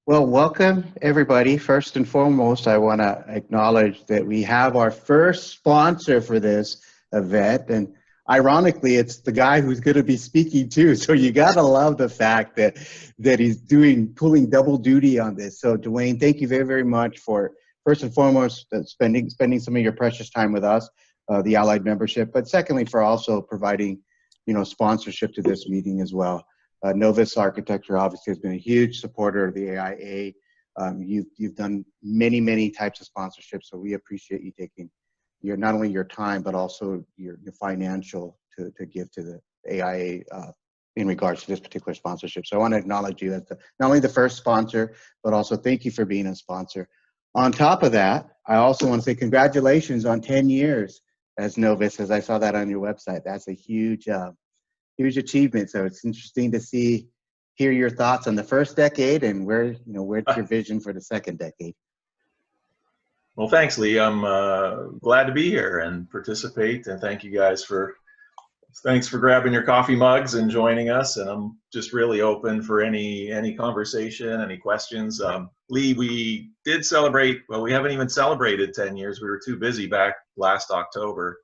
Well, welcome everybody. First and foremost, I want to acknowledge that we have our first sponsor for this event. And ironically, it's the guy who's going to be speaking too. So you got to love the fact that he's pulling double duty on this. So Dwayne, thank you very, very much for first and foremost spending some of your precious time with us, the Allied membership, but secondly, for also providing, sponsorship to this meeting as well. Novus Architecture obviously has been a huge supporter of the AIA. You've done many types of sponsorships, so we appreciate you taking not only your time but also your financial to give to the AIA in regards to this particular sponsorship. So I want to acknowledge you as not only the first sponsor, but also thank you for being a sponsor. On top of that, I also want to say congratulations on 10 years as Novus, as I saw that on your website. That's a huge achievement. So it's interesting to hear your thoughts on the first decade and where's your vision for the second decade. Well, thanks, Lee. I'm glad to be here and participate, and thanks for grabbing your coffee mugs and joining us. And I'm just really open for any conversation, any questions. Lee, we did celebrate. Well, we haven't even celebrated 10 years. We were too busy back last October.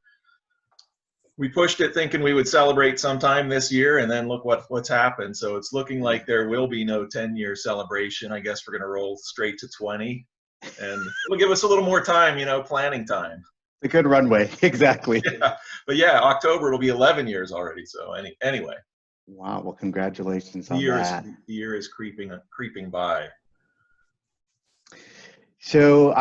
We pushed it thinking we would celebrate sometime this year, and then look what's happened. So it's looking like there will be no 10-year celebration. I guess we're going to roll straight to 20, and it'll give us a little more time, planning time. A good runway, exactly. Yeah. But yeah, October will be 11 years already. So anyway. Wow. Well, congratulations on that. The year is creeping by. So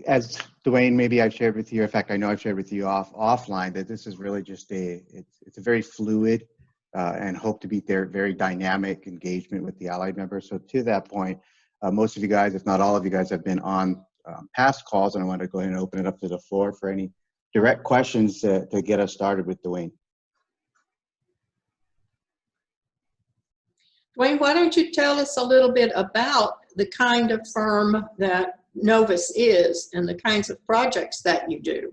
as Dwayne, maybe I've shared with you, in fact, I know I've shared with you offline, that this is really just it's a very fluid and hope to be very dynamic engagement with the Allied members. So to that point, most of you guys, if not all of you guys, have been on past calls, and I want to go ahead and open it up to the floor for any direct questions to get us started with Dwayne. Dwayne, why don't you tell us a little bit about the kind of firm that Novus is and the kinds of projects that you do?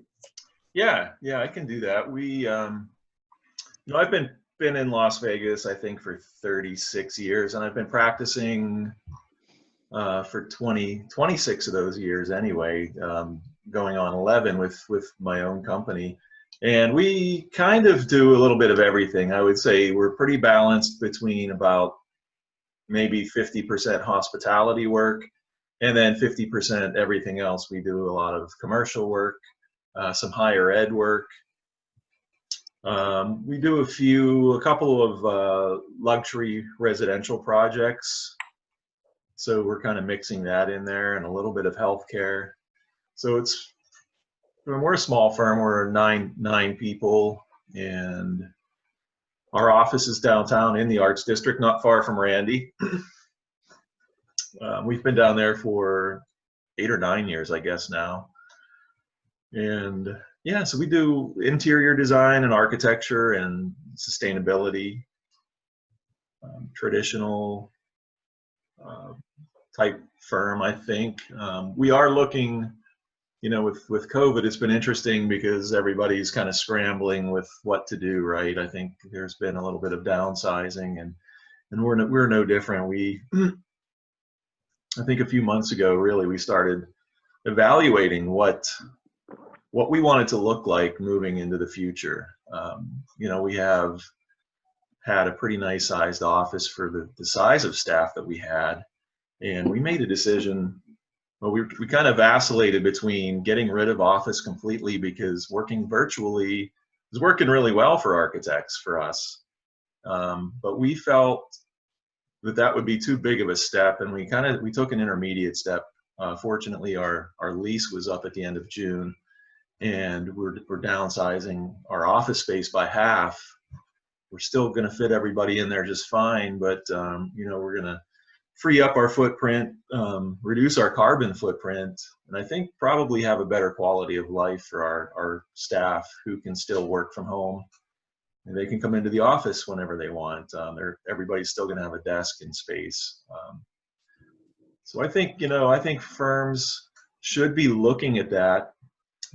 Yeah, I can do that. We, I've been in Las Vegas, I think, for 36 years, and I've been practicing for 26 of those years anyway, going on 11 with my own company. And we kind of do a little bit of everything. I would say we're pretty balanced between about maybe 50% hospitality work, and then 50% everything else. We do a lot of commercial work, some higher ed work. We do a couple of luxury residential projects. So we're kind of mixing that in there, and a little bit of healthcare. So we're a small firm. We're nine people, and our office is downtown in the Arts District, not far from Randy. We've been down there for 8 or 9 years, I guess now. And yeah, so we do interior design and architecture and sustainability, traditional type firm, I think. We are looking, with COVID, it's been interesting because everybody's kind of scrambling with what to do, right? I think there's been a little bit of downsizing, and we're no different. I think a few months ago, really, we started evaluating what we wanted to look like moving into the future. We have had a pretty nice sized office for the size of staff that we had, and we made a decision. Well, we kind of vacillated between getting rid of office completely, because working virtually is working really well for architects, for us. But we felt that would be too big of a step, and we took an intermediate step. Fortunately, our lease was up at the end of June, and we're downsizing our office space by half. We're still going to fit everybody in there just fine, but we're going to free up our footprint, reduce our carbon footprint, and I think probably have a better quality of life for our staff, who can still work from home, and they can come into the office whenever they want. Everybody's still going to have a desk and space. So I think firms should be looking at that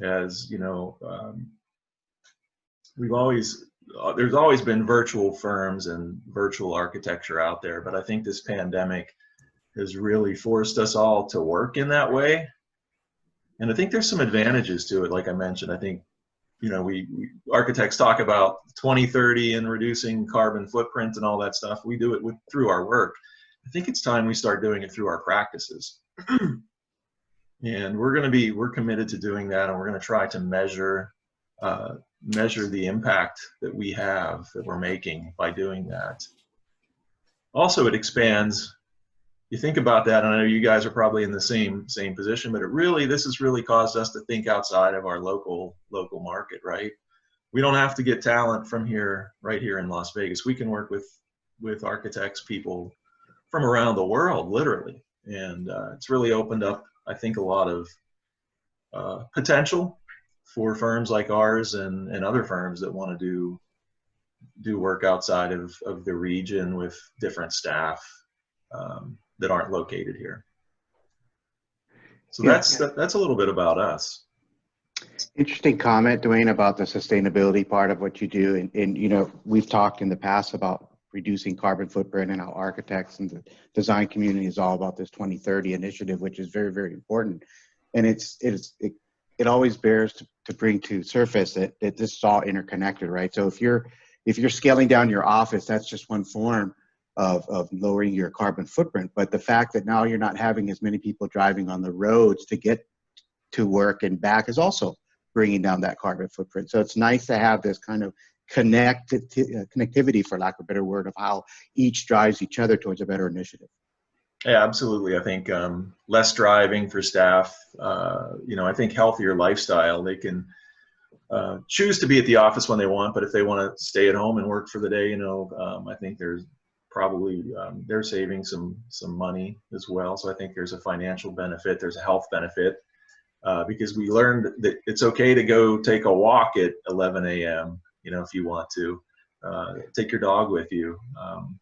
as, there's always been virtual firms and virtual architecture out there, but I think this pandemic has really forced us all to work in that way. And I think there's some advantages to it. Like I mentioned, I think, you know, we architects talk about 2030 and reducing carbon footprint and all that stuff. We do it through our work. I think it's time we start doing it through our practices. And we're committed to doing that, and we're going to try to measure the impact that we have, that we're making by doing that. Also, it expands. You think about that, and I know you guys are probably in the same position, but this has really caused us to think outside of our local market, right? We don't have to get talent from here, right here in Las Vegas. We can work with architects, people from around the world, literally. And it's really opened up, I think, a lot of potential for firms like ours and other firms that want to do work outside of the region with different staff that aren't located here. So that's a little bit about us. Interesting comment, Dwayne, about the sustainability part of what you do. And you know, we've talked in the past about reducing carbon footprint, and how architects and the design community is all about this 2030 initiative, which is very, very important. And it always bears to bring to surface that this is all interconnected, right? So if you're scaling down your office, that's just one form of lowering your carbon footprint. But the fact that now you're not having as many people driving on the roads to get to work and back is also bringing down that carbon footprint. So it's nice to have this kind of connectivity, for lack of a better word, of how each drives each other towards a better initiative. Yeah, absolutely. I think less driving for staff, you know, I think healthier lifestyle. They can choose to be at the office when they want, but if they want to stay at home and work for the day, you know, I think there's probably they're saving some money as well. So I think there's a financial benefit, there's a health benefit, because we learned that it's okay to go take a walk at 11 a.m. You know, if you want to. Take your dog with you.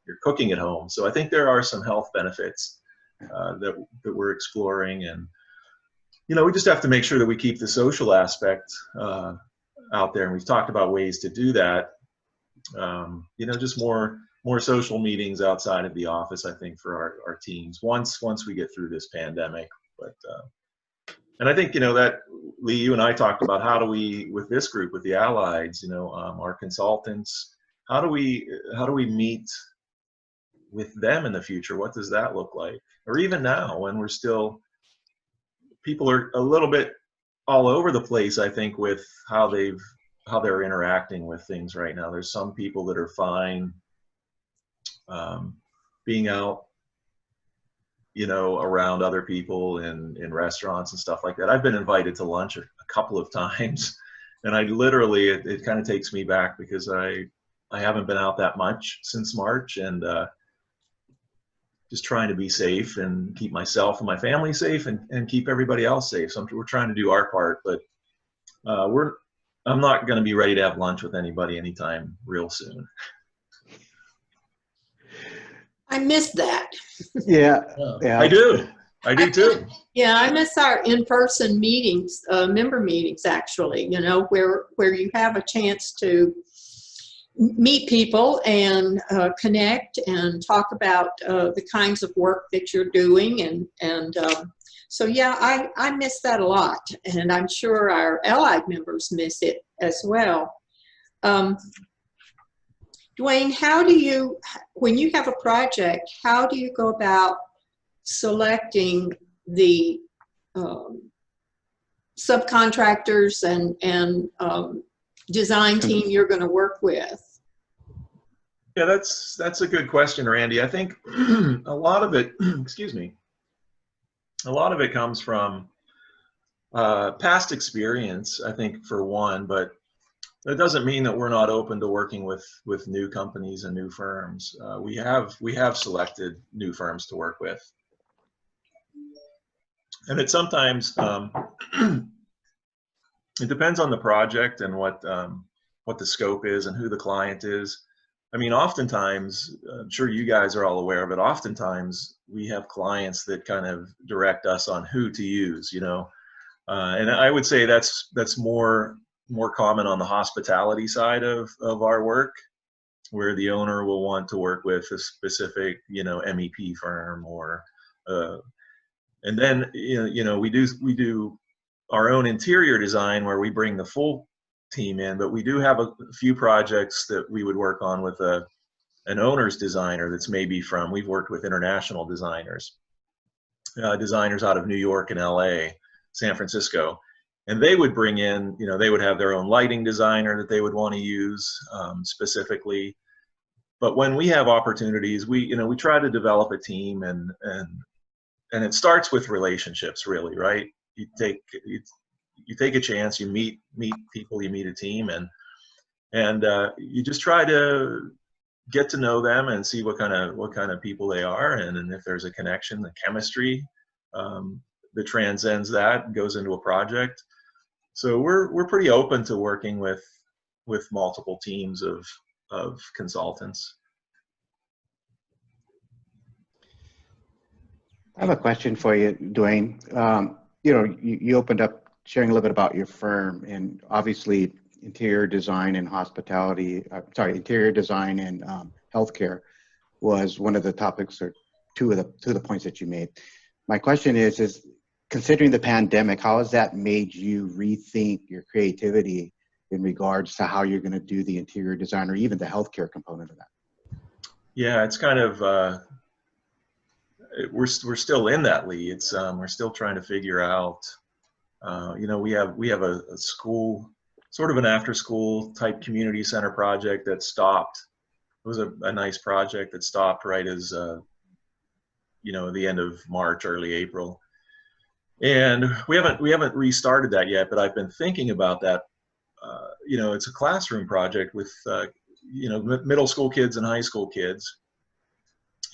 You're cooking at home. So I think there are some health benefits that we're exploring. And, you know, we just have to make sure that we keep the social aspect out there. And we've talked about ways to do that. You know, just more social meetings outside of the office, I think, for our teams once we get through this pandemic. But and I think, you know, that Lee, you and I talked about how do we, with this group, with the allies, you know, our consultants, how do we meet with them in the future? What does that look like? Or even now, when we're still, people are a little bit all over the place, I think, with how they're interacting with things right now. There's some people that are fine being out, you know, around other people in restaurants and stuff like that. I've been invited to lunch a couple of times, and I literally, it kind of takes me back, because I haven't been out that much since March, and just trying to be safe and keep myself and my family safe, and keep everybody else safe. So we're trying to do our part, but I'm not going to be ready to have lunch with anybody anytime real soon. I miss that. Yeah. I do too. Yeah, I miss our in-person meetings, member meetings, actually, you know, where you have a chance to meet people and connect and talk about the kinds of work that you're doing. And so, yeah, I miss that a lot. And I'm sure our allied members miss it as well. Dwayne, how do you, when you have a project, how do you go about selecting the subcontractors and design team you're going to work with? Yeah, that's a good question, Randy. I think a lot of it, excuse me, a lot of it comes from past experience, I think, for one, but that doesn't mean that we're not open to working with new companies and new firms. We have selected new firms to work with, and it sometimes it depends on the project and what the scope is and who the client is. I mean, oftentimes, I'm sure you guys are all aware of it, oftentimes we have clients that kind of direct us on who to use, you know, and I would say that's more common on the hospitality side of our work, where the owner will want to work with a specific, you know, MEP firm or And then we do our own interior design where we bring the full team in, but we do have a few projects that we would work on with an owner's designer that's maybe from, we've worked with international designers, designers out of New York and LA, San Francisco, and they would bring in, they would have their own lighting designer that they would want to use specifically. But when we have opportunities, we try to develop a team, and it starts with relationships, really, right? You take a chance, you meet people, you meet a team, and you just try to get to know them and see what kind of people they are, and if there's a connection, the chemistry that transcends that and goes into a project. So we're pretty open to working with multiple teams of consultants. I have a question for you, Dwayne. You opened up sharing a little bit about your firm, and obviously interior design and hospitality, interior design and healthcare was one of the topics, or two of the points that you made. My question is considering the pandemic, how has that made you rethink your creativity in regards to how you're going to do the interior design or even the healthcare component of that? Yeah, it's kind of, we're still in that, Lee. It's we're still trying to figure out, we have a school, sort of an after school type community center project that stopped. It was a nice project that stopped right as, the end of March, early April. And we haven't restarted that yet, but I've been thinking about that. It's a classroom project with, middle school kids and high school kids.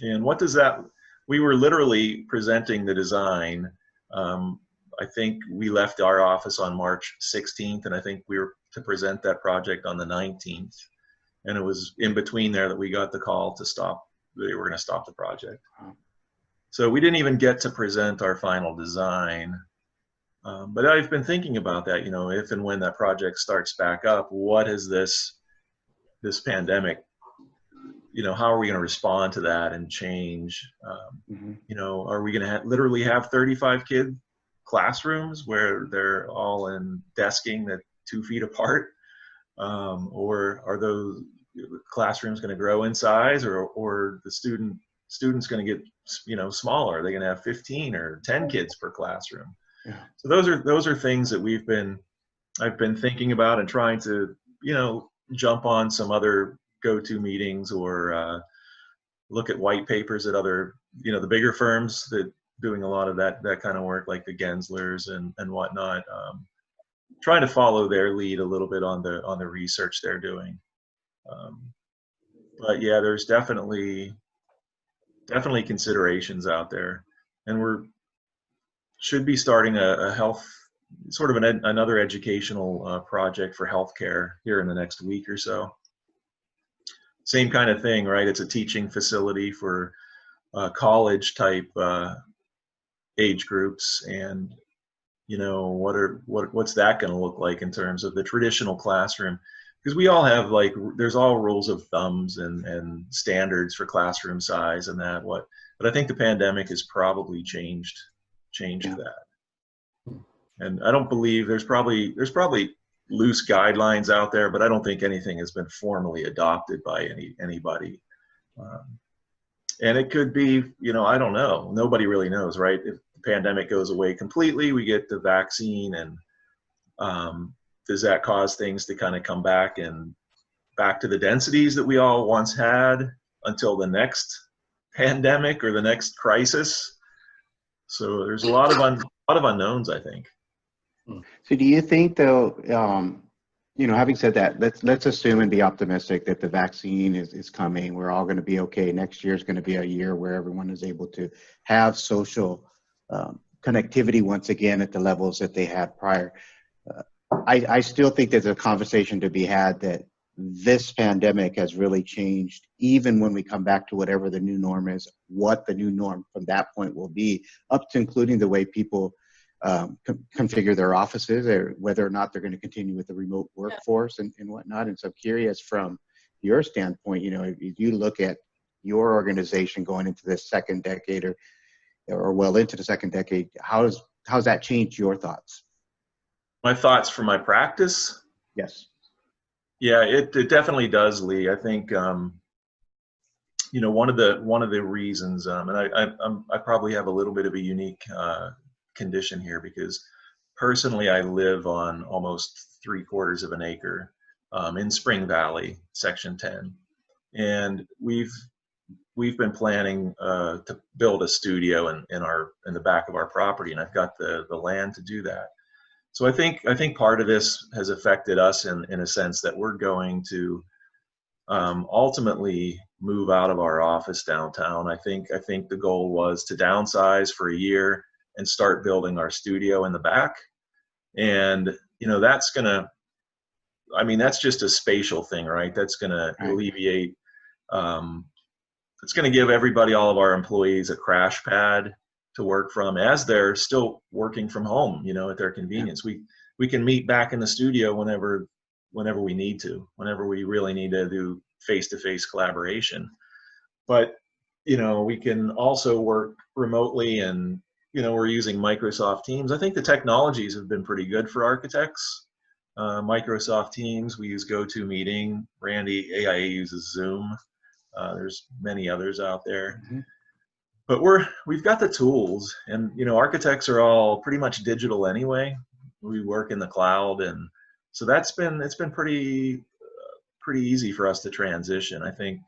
And what does that, we were literally presenting the design. I think we left our office on March 16th, and I think we were to present that project on the 19th. And it was in between there that we got the call to stop, they were going to stop the project. So we didn't even get to present our final design. But I've been thinking about that, if and when that project starts back up, what is this pandemic, how are we going to respond to that and change? Are we going to literally have 35 kid classrooms where they're all in desking that 2 feet apart? Or are those classrooms going to grow in size, or the students going to get smaller? Are they going to have 15 or 10 kids per classroom? Yeah. So those are things that I've been thinking about and trying to jump on some other go-to meetings, or look at white papers at other the bigger firms that doing a lot of that kind of work, like the Genslers and whatnot. Trying to follow their lead a little bit on the research they're doing. But yeah, there's definitely considerations out there, and should be starting a health, sort of another educational project for healthcare here in the next week or so. Same kind of thing, right? It's a teaching facility for college type age groups, and what's that going to look like in terms of the traditional classroom? Because we all have, there's all rules of thumbs and standards for classroom size and that. But I think the pandemic has probably changed that. And I don't believe there's probably loose guidelines out there, but I don't think anything has been formally adopted by anybody. And it could be, I don't know. Nobody really knows, right? If the pandemic goes away completely, we get the vaccine, and does that cause things to kind of come back to the densities that we all once had until the next pandemic or the next crisis? So there's a lot of unknowns, I think. So do you think, though, having said that, let's assume and be optimistic that the vaccine is coming. We're all going to be okay. Next year is going to be a year where everyone is able to have social connectivity once again at the levels that they had prior. I still think there's a conversation to be had that this pandemic has really changed, even when we come back to whatever the new norm is, what the new norm from that point will be, up to including the way people configure their offices, or whether or not they're going to continue with the remote workforce and whatnot. And so I'm curious, from your standpoint, if you look at your organization going into this second decade, or well into the second decade. How's that changed your thoughts? My thoughts for my practice? Yes. Yeah, it definitely does, Lee. I think one of the reasons, and I probably have a little bit of a unique condition here, because personally I live on almost 3/4 of an acre in Spring Valley, Section 10, and we've been planning to build a studio in the back of our property, and I've got the land to do that. So I think part of this has affected us in a sense that we're going to ultimately move out of our office downtown. I think the goal was to downsize for a year and start building our studio in the back. And that's gonna, that's just a spatial thing, right? That's gonna alleviate, it's gonna give everybody, all of our employees, a crash pad to work from as they're still working from home, at their convenience. We can meet back in the studio whenever we need to, whenever we really need to do face-to-face collaboration. But we can also work remotely, and we're using Microsoft Teams. I think the technologies have been pretty good for architects. Microsoft Teams, we use GoToMeeting. Randy, AIA uses Zoom. There's many others out there. Mm-hmm. But we've got the tools, and architects are all pretty much digital anyway. We work in the cloud, and so it's been pretty easy for us to transition, I think.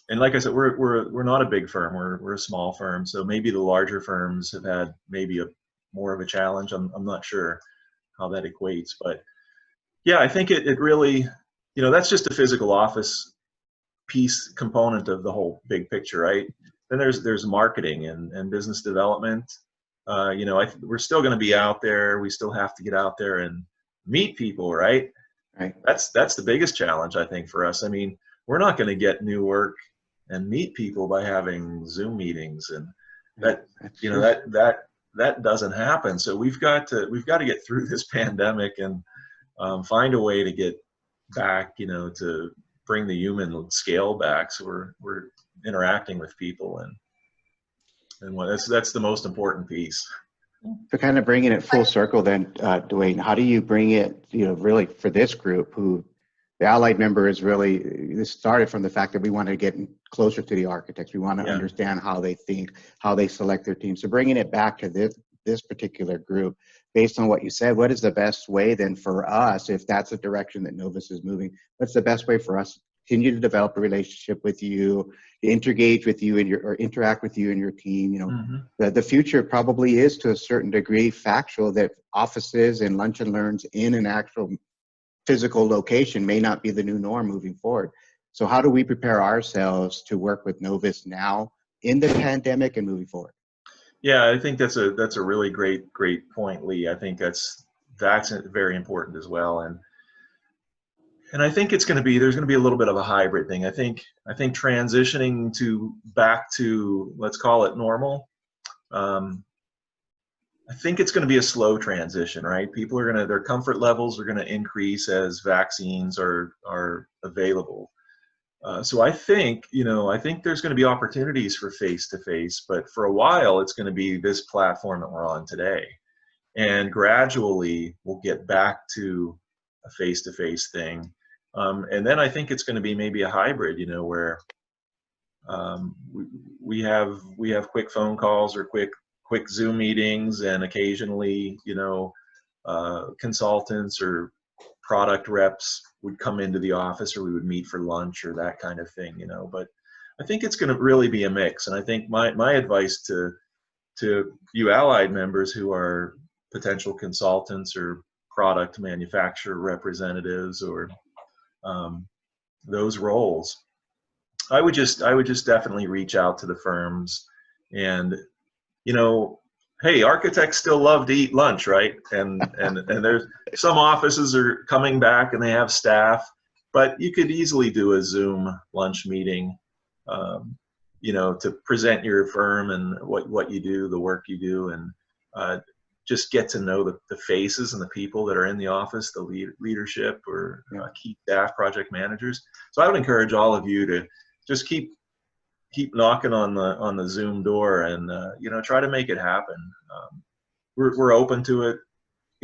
And like I said, we're not a big firm. We're a small firm, so maybe the larger firms have had maybe more of a challenge. I'm not sure how that equates, but yeah, I think it really, that's just a physical office piece component of the whole big picture, right? Then there's marketing and business development. We're still going to be out there. We still have to get out there and meet people, right? Right. That's the biggest challenge, I think, for us. We're not going to get new work and meet people by having Zoom meetings, and that doesn't happen. So we've got to get through this pandemic and find a way to get back, to bring the human scale back, so we're interacting with people, and that's the most important piece. So kind of bringing it full circle then, Dwayne, how do you bring it, really for this group who the allied member is really, this started from the fact that we want to get closer to the architects. We want to understand how they think, how they select their team. So bringing it back to this particular group, based on what you said, what is the best way then for us, if that's the direction that Novus is moving, what's the best way for us to continue to develop a relationship with you, to engage with you or interact with you and your team? Mm-hmm. The future probably is to a certain degree factual, that offices and lunch and learns in an actual physical location may not be the new norm moving forward. So how do we prepare ourselves to work with Novus now in the pandemic and moving forward? Yeah, I think that's a really great point, Lee. I think that's very important as well, and I think there's going to be a little bit of a hybrid thing. I think transitioning back to, let's call it normal. I think it's going to be a slow transition, right? People their comfort levels are going to increase as vaccines are available. So I think there's going to be opportunities for face-to-face, but for a while it's going to be this platform that we're on today. And gradually we'll get back to a face-to-face thing. And then I think it's going to be maybe a hybrid, where we have quick phone calls or quick Zoom meetings, and occasionally, consultants or product reps would come into the office, or we would meet for lunch or that kind of thing, but I think it's going to really be a mix. And I think my advice to you allied members who are potential consultants or product manufacturer representatives or those roles, I would just definitely reach out to the firms. And hey, architects still love to eat lunch, right? And there's some offices are coming back and they have staff, but you could easily do a Zoom lunch meeting, to present your firm and what you do, the work you do, and just get to know the faces and the people that are in the office, the leadership or key staff, project managers. So I would encourage all of you to just keep keep knocking on the Zoom door and try to make it happen. We're open to it.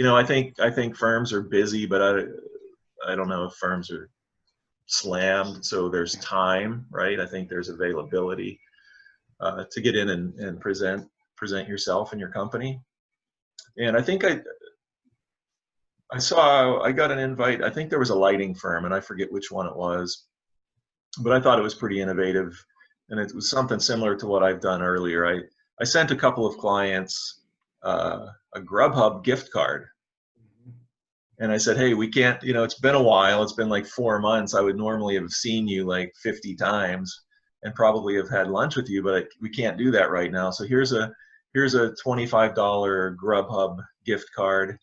I think firms are busy, but I don't know if firms are slammed. So there's time, right? I think there's availability to get in and present yourself and your company. And I think I got an invite. I think there was a lighting firm, and I forget which one it was, but I thought it was pretty innovative, and it was something similar to what I've done earlier. I sent a couple of clients a Grubhub gift card, and I said, hey, we can't, it's been a while. It's been like 4 months. I would normally have seen you like 50 times and probably have had lunch with you, but we can't do that right now. So here's a $25 Grubhub gift card.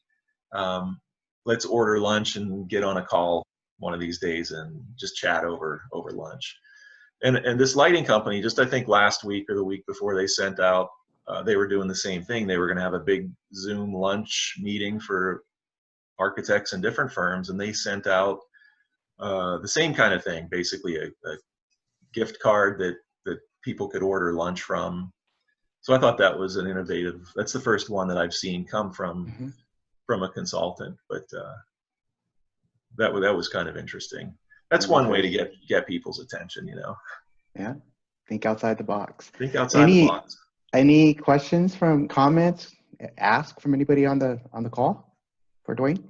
Let's order lunch and get on a call one of these days and just chat over lunch. And this lighting company, just I think last week or the week before, they sent out, they were doing the same thing. They were going to have a big Zoom lunch meeting for architects and different firms, and they sent out the same kind of thing, basically a gift card that people could order lunch from. So I thought that was an innovative. That's the first one that I've seen come from a consultant, but that was kind of interesting. That's one way to get people's attention, Yeah, think outside the box. Think outside the box. Any questions comments, ask from anybody on the call for Dwayne?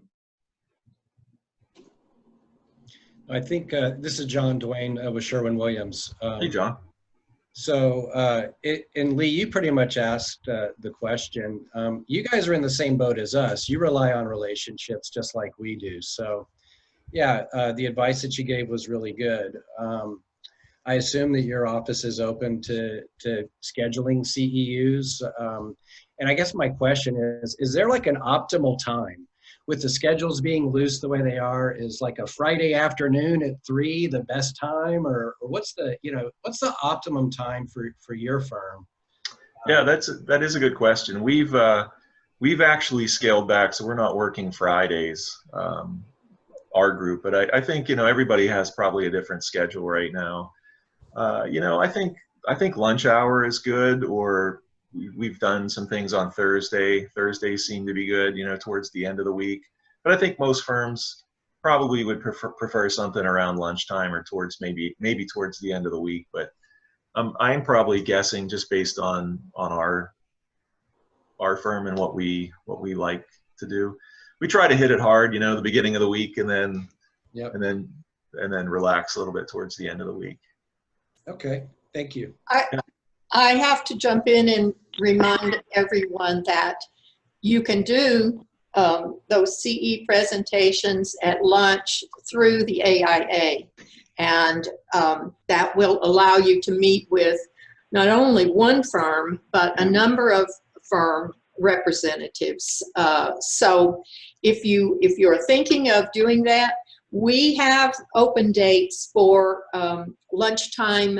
I think this is John Dwayne with Sherwin-Williams. Hey, John. So, and Lee, you pretty much asked the question. You guys are in the same boat as us. You rely on relationships just like we do. So, yeah, the advice that you gave was really good. I assume that your office is open to scheduling CEUs. And I guess my question is there like an optimal time? With the schedules being loose the way they are, is like a Friday afternoon at 3 the best time, or what's the optimum time for your firm? Yeah, that is a good question. We've actually scaled back, so we're not working Fridays, our group. But I think everybody has probably a different schedule right now. I think lunch hour is good, or we've done some things on Thursday. Thursdays seem to be good, towards the end of the week. But I think most firms probably would prefer something around lunchtime or towards maybe towards the end of the week. But I'm probably guessing just based on our firm and what we like to do. We try to hit it hard, the beginning of the week, and then and then relax a little bit towards the end of the week. Okay, thank you. I have to jump in and remind everyone that you can do those CE presentations at lunch through the AIA, and that will allow you to meet with not only one firm, but a number of firm representatives. So if you're thinking of doing that, we have open dates for lunchtime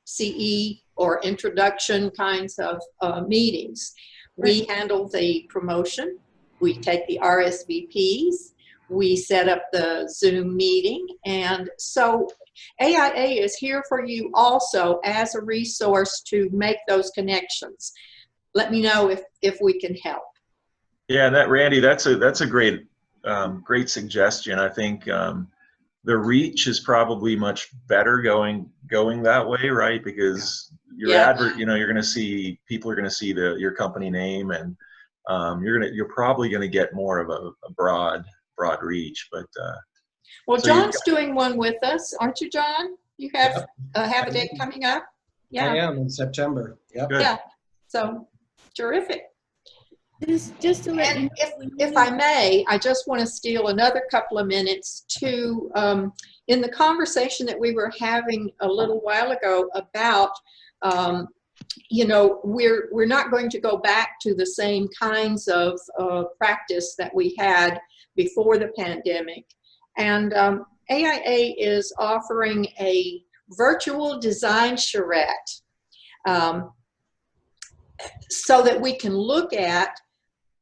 CE or introduction kinds of meetings. We handle the promotion, we take the RSVPs, we set up the Zoom meeting, and so AIA is here for you also as a resource to make those connections. Let me know if we can help. Yeah, Randy, that's a great suggestion. I think the reach is probably much better going that way, right? Because your advert, you're going to see, people are going to see your company name, and you're probably going to get more of a broad reach. But well, so John's doing one with us, aren't you, John? You have a date coming up? Yeah, I am in September. Yep. Yeah, so terrific. Just to let you know, if I may, I just want to steal another couple of minutes to, in the conversation that we were having a little while ago about, we're not going to go back to the same kinds of practice that we had before the pandemic. And AIA is offering a virtual design charrette so that we can look at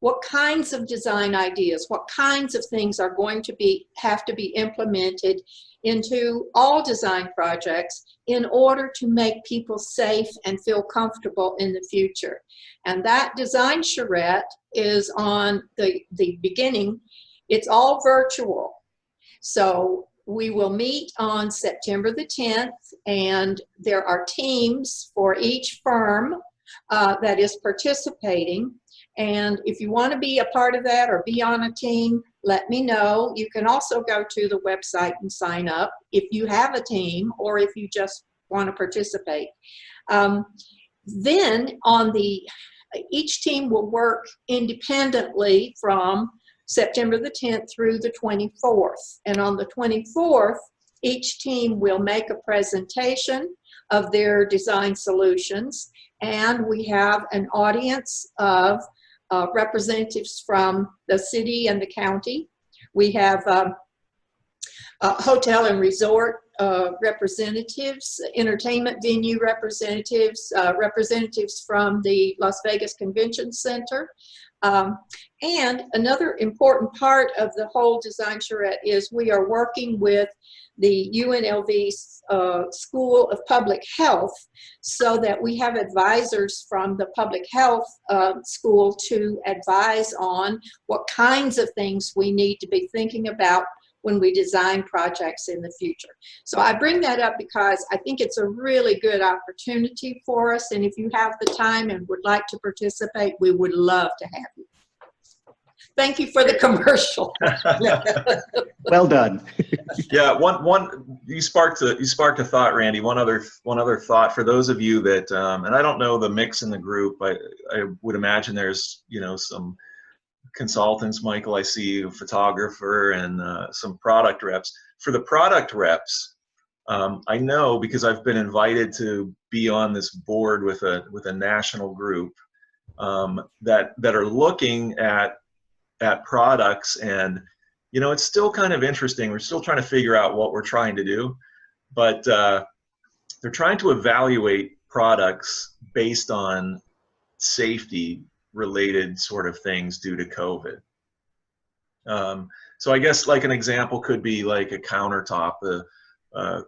what kinds of design ideas, what kinds of things are going to have to be implemented into all design projects in order to make people safe and feel comfortable in the future. And that design charrette is on the beginning. It's all virtual. So we will meet on September the 10th, and there are teams for each firm that is participating. And if you want to be a part of that or be on a team, let me know. You can also go to the website and sign up if you have a team or if you just want to participate. Then each team will work independently from September the 10th through the 24th. And on the 24th, each team will make a presentation of their design solutions. And we have an audience of representatives from the city and the county. We have hotel and resort representatives, entertainment venue representatives, representatives from the Las Vegas Convention Center. And another important part of the whole design charrette is we are working with the UNLV School of Public Health so that we have advisors from the public health school to advise on what kinds of things we need to be thinking about when we design projects in the future. So I bring that up because I think it's a really good opportunity for us, and if you have the time and would like to participate, we would love to have you. Thank you for the commercial. Well done. Yeah, you sparked a thought, Randy. One other thought for those of you that, and I don't know the mix in the group. I would imagine there's some consultants. Michael, I see a photographer and some product reps. For the product reps, I know because I've been invited to be on this board with a national group that are looking at products, and it's still kind of interesting. We're still trying to figure out what we're trying to do, but they're trying to evaluate products based on safety related sort of things due to COVID. So I guess like an example could be like a countertop,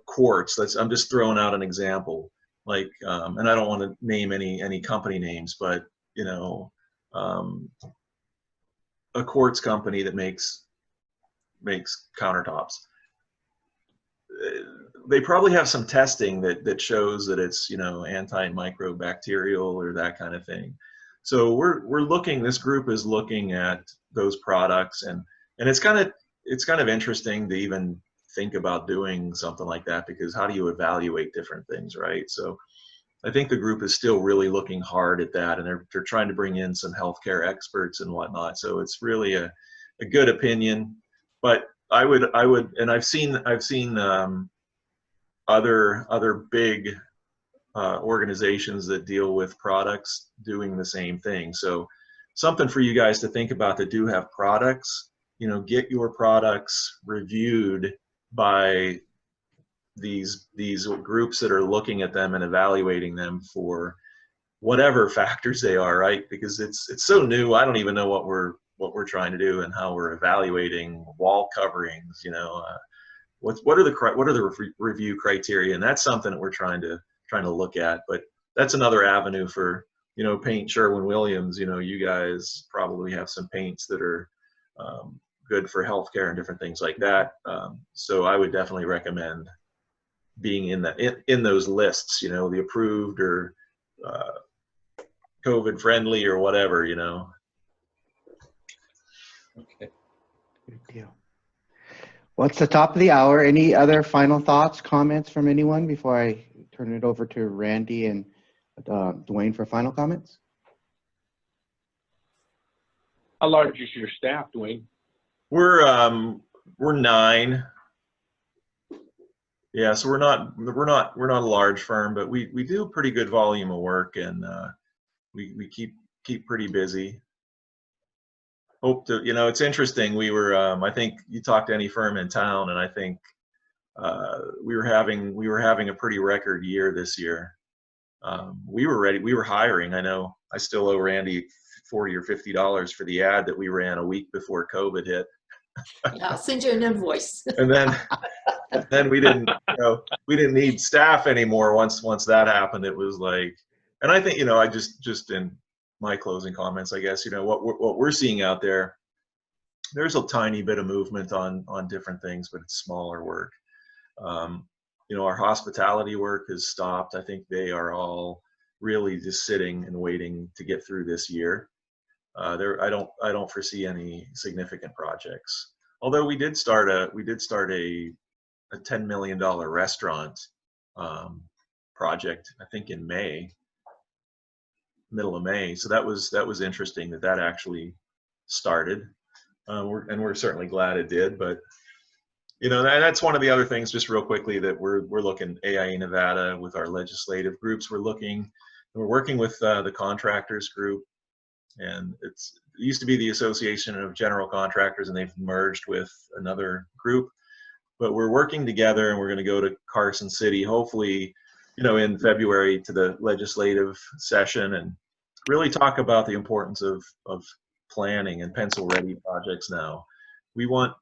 quartz. I'm just throwing out an example, like, and I don't want to name any company names, but a quartz company that makes countertops. They probably have some testing that shows that it's antimicrobacterial or that kind of thing. So this group is looking at those products, and it's kind of interesting to even think about doing something like that, because how do you evaluate different things, right? So I think the group is still really looking hard at that, and they're trying to bring in some healthcare experts and whatnot. So it's really a good opinion. But I would, and I've seen other big organizations that deal with products doing the same thing. So something for you guys to think about that do have products. Get your products reviewed by these groups that are looking at them and evaluating them for whatever factors they are, right? Because it's so new. I don't even know what we're trying to do and how we're evaluating wall coverings. What are the review criteria? And that's something that we're trying to look at. But that's another avenue for paint Sherwin-Williams. You guys probably have some paints that are good for healthcare and different things like that. So I would definitely recommend being in those lists, the approved or COVID friendly or whatever, Okay. Good deal. Well, it's the top of the hour. Any other final thoughts, comments from anyone before I turn it over to Randy and Dwayne for final comments? How large is your staff, Dwayne? We're 9. Yeah, so we're not a large firm, but we do a pretty good volume of work, and we keep pretty busy. Hope to, it's interesting. We were I think you talk to any firm in town, and I think we were having a pretty record year this year. We were ready. We were hiring. I know I still owe Randy $40 or $50 for the ad that we ran a week before COVID hit. Yeah, I'll send you an invoice. And then we didn't, we didn't need staff anymore once that happened. It was like, and I think, I just in my closing comments, I guess, what we're seeing out there, there's a tiny bit of movement on different things, but it's smaller work. Our hospitality work has stopped. I think they are all really just sitting and waiting to get through this year. I don't foresee any significant projects. Although we did start a $10 million restaurant project, I think in middle of May. So that was interesting that actually started. We're certainly glad it did. But that's one of the other things, just real quickly, that we're looking AIA Nevada with our legislative groups. We're working with the contractors group, and it used to be the Association of General Contractors, and they've merged with another group. But we're working together, and we're going to go to Carson City, hopefully, in February, to the legislative session, and really talk about the importance of planning and pencil-ready projects now. We want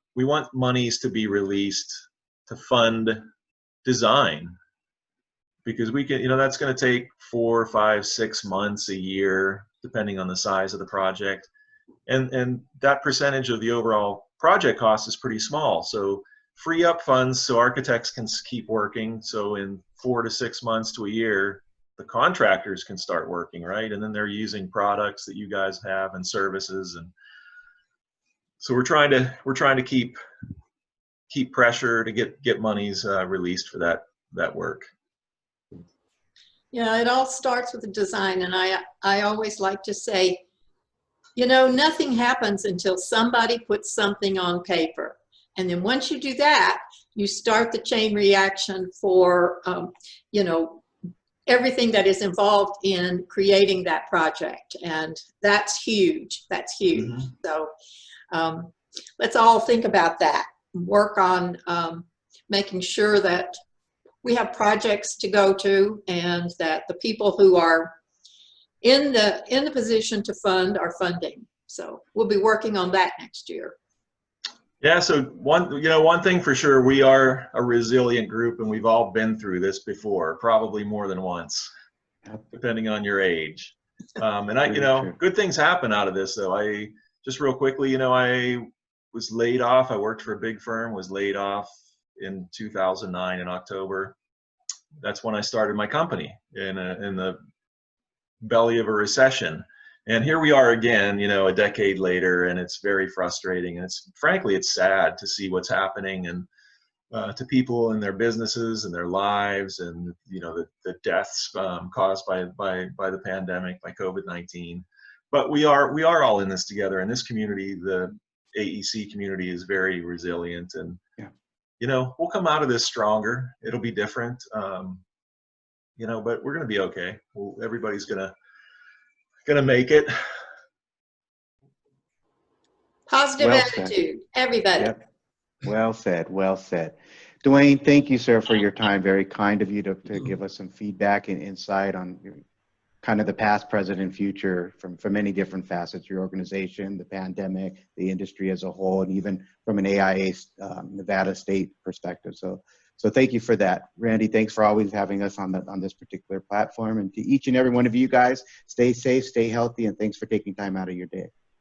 monies to be released to fund design, because we can, that's going to take 4, 5, 6 months, a year, depending on the size of the project, and that percentage of the overall project cost is pretty small. So free up funds so architects can keep working. So in 4 to 6 months to a year, the contractors can start working, right? And then they're using products that you guys have and services, and so we're trying to keep pressure to get monies released for that work. Yeah, it all starts with the design, and I always like to say, nothing happens until somebody puts something on paper. And then once you do that, you start the chain reaction for, everything that is involved in creating that project. And that's huge. That's huge. Mm-hmm. So let's all think about that. Work on making sure that we have projects to go to, and that the people who are in the position to fund are funding. So we'll be working on that next year. Yeah, so one thing for sure, we are a resilient group, and we've all been through this before, probably more than once, depending on your age. And good things happen out of this, though. I just real quickly, I was laid off. I worked for a big firm, was laid off in 2009 in October. That's when I started my company in the belly of a recession. And here we are again, a decade later, and it's very frustrating. And frankly, it's sad to see what's happening, and to people and their businesses and their lives, and the deaths caused by the pandemic, by COVID-19. But we are all in this together. And this community, the AEC community, is very resilient, and we'll come out of this stronger. It'll be different, but we're going to be okay. Everybody's gonna make it. Positive attitude, everybody. Yep. Well said. Dwayne, thank you, sir, for your time. Very kind of you to give us some feedback and insight on kind of the past, present, and future from many different facets, your organization, the pandemic, the industry as a whole, and even from an AIA Nevada state perspective. So thank you for that. Randy, thanks for always having us on this particular platform. And to each and every one of you guys, stay safe, stay healthy, and thanks for taking time out of your day.